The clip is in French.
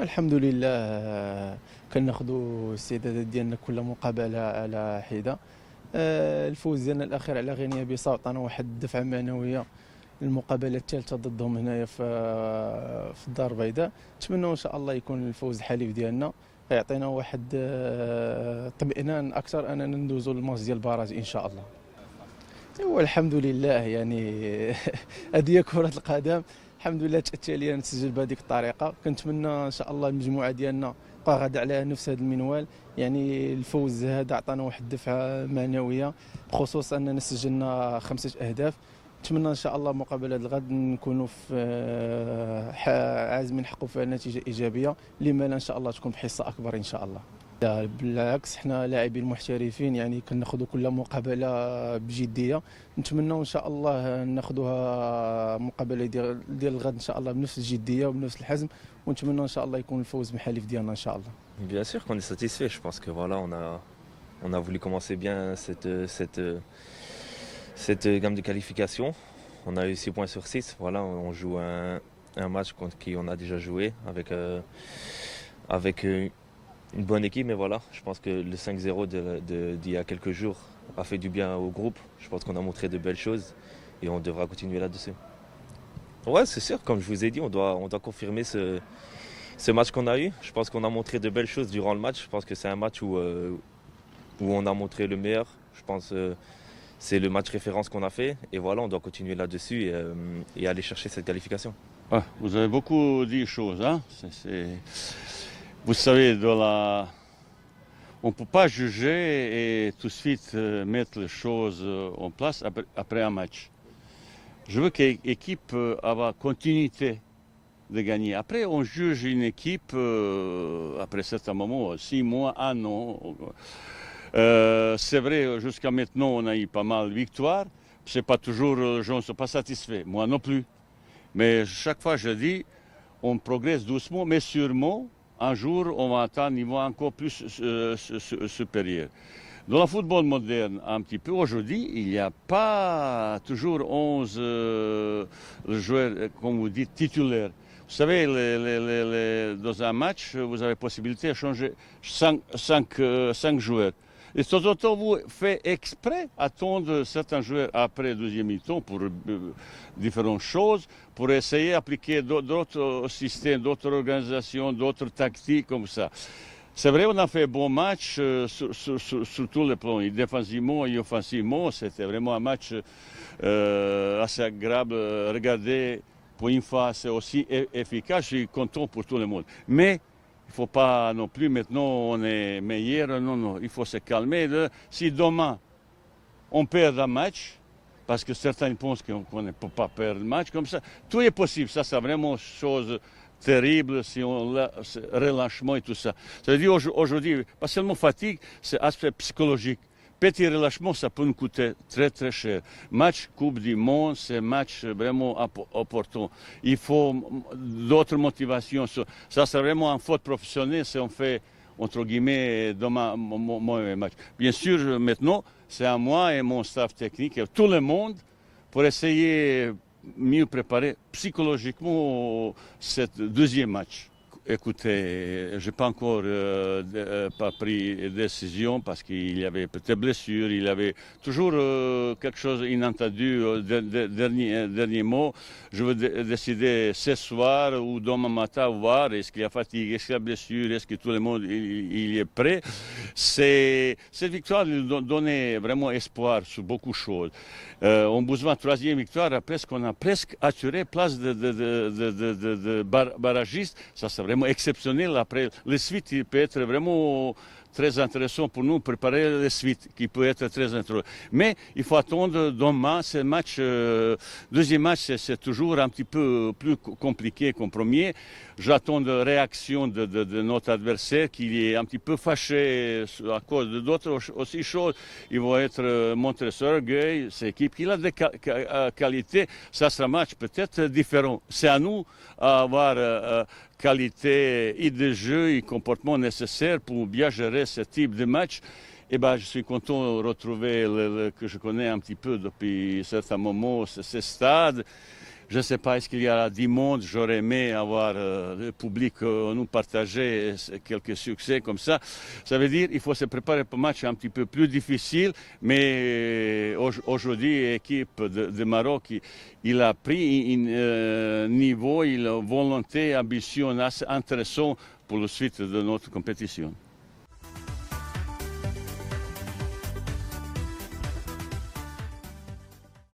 الحمد لله كناخذوا الاستعدادات ديالنا كل مقابلة على حدة. الفوز ديالنا الأخير على غينيا بيساو عطانا واحد الدفعة معنوية. المقابلة الثالثة ضدهم هنايا في الدار البيضاء، نتمنوا إن شاء الله يكون الفوز الحليف ديالنا يعطينا واحد طمئنان أكثر أننا ندوزوا للماتش ديال البراج إن شاء الله. والحمد لله يعني هذه هي كرة القدم. الحمد لله تأتى نتسجل بهذيك الطريقة. كنتمنى إن شاء الله المجموعة ديالنا تبقى غادا على نفس هذا المنوال، يعني الفوز هذا عطانا واحد الدفعة معنوية بخصوص أننا سجلنا 5 أهداف. نتمنى ان شاء الله مقابله الغد نكونوا في عازمين نحققوا فيها نتيجه ايجابيه، لما لا ان شاء الله تكون بحصه اكبر ان شاء الله. لا بالعكس، حنا لاعبين محترفين، يعني كناخذوا كل مقابله بجديه. نتمنى ان شاء الله ناخذوها مقابله ديال الغد ان شاء الله بنفس الجديه وبنفس الحزم، ونتمنى ان شاء الله يكون الفوز محليف ديالنا ان شاء الله. Bien sûr qu'on est satisfait. Je pense que voilà, on a voulu commencer bien cette gamme de qualification. On a eu 6 points sur 6. Voilà, on joue un match contre qui on a déjà joué avec une bonne équipe. Mais voilà, je pense que le 5-0 d'il y a quelques jours a fait du bien au groupe. Je pense qu'on a montré de belles choses et on devra continuer là-dessus. Ouais, c'est sûr, comme je vous ai dit, on doit confirmer ce match qu'on a eu. Je pense qu'on a montré de belles choses durant le match. Je pense que c'est un match où on a montré le meilleur. Je pense c'est le match référence qu'on a fait et voilà, on doit continuer là-dessus et aller chercher cette qualification. Ah, vous avez beaucoup dit choses, hein? Vous savez, on ne peut pas juger et tout de suite mettre les choses en place après un match. Je veux que l'équipe ait continuité de gagner. Après, on juge une équipe après certains moments, 6 mois, 1 an. C'est vrai, jusqu'à maintenant, on a eu pas mal de victoires. C'est pas toujours, les gens ne sont pas satisfaits. Moi non plus. Mais chaque fois, je dis, on progresse doucement, mais sûrement, un jour, on va atteindre un niveau encore plus supérieur. Dans le football moderne, un petit peu, aujourd'hui, il n'y a pas toujours 11 joueurs, comme vous dites, titulaires. Vous savez, dans un match, vous avez possibilité de changer 5 joueurs. Et de temps en temps, vous faites exprès attendre certains joueurs après le deuxième mi-temps pour différentes choses, pour essayer d'appliquer d'autres systèmes, d'autres organisations, d'autres tactiques comme ça. C'est vrai, on a fait un bon match sur tous les plans, et défensivement et offensivement. C'était vraiment un match assez agréable à regarder. Pour une fois, c'est aussi efficace. Je suis content pour tout le monde. Mais il ne faut pas non plus, maintenant on est meilleur, non, il faut se calmer. Si demain on perd un match, parce que certains pensent qu'on ne peut pas perdre le match comme ça, tout est possible, ça c'est vraiment chose terrible si on relâchement et tout ça. Ça veut dire aujourd'hui, pas seulement fatigue, c'est aspect psychologique. Petit relâchement, ça peut nous coûter très très cher. Match Coupe du Monde, c'est un match vraiment important. Il faut d'autres motivations. Ça, c'est vraiment un faute professionnelle si on fait, entre guillemets, demain, mon match. Bien sûr, maintenant, c'est à moi et mon staff technique et tout le monde pour essayer mieux préparer psychologiquement ce deuxième match. Écoutez, je n'ai pas encore pas pris de décision parce qu'il y avait peut-être blessure, il y avait toujours quelque chose d'inattendu. Dernier mot, je veux décider ce soir ou demain matin, voir est-ce qu'il y a fatigue, est-ce qu'il y a blessure, est-ce que tout le monde il est prêt. Cette victoire nous donnait vraiment espoir sur beaucoup de choses. On a besoin de 3e victoire, après qu'on a presque assuré place de barragiste. Ça, c'est vraiment exceptionnel. Après, les suites, il peut être vraiment très intéressant pour nous, préparer les suites, qui peut être très intéressant. Mais il faut attendre demain, ce match, deuxième match, c'est toujours un petit peu plus compliqué qu'en premier. J'attends de réaction de notre adversaire qui est un petit peu fâché à cause de d'autres aussi choses. Ils vont être montrés sur orgueil, cette équipe qui a des qualités. Ça sera un match peut-être différent. C'est à nous d'avoir qualité et de jeu et comportement nécessaire pour bien gérer ce type de match. Et ben, je suis content de retrouver que je connais un petit peu depuis certains moments ce stade. Je ne sais pas, est-ce qu'il y aura 10 mondes. J'aurais aimé avoir le public nous partager quelques succès comme ça. Ça veut dire qu'il faut se préparer pour un match un petit peu plus difficile. Mais aujourd'hui, l'équipe de Maroc, il a pris un niveau, une volonté, ambition assez intéressant pour la suite de notre compétition.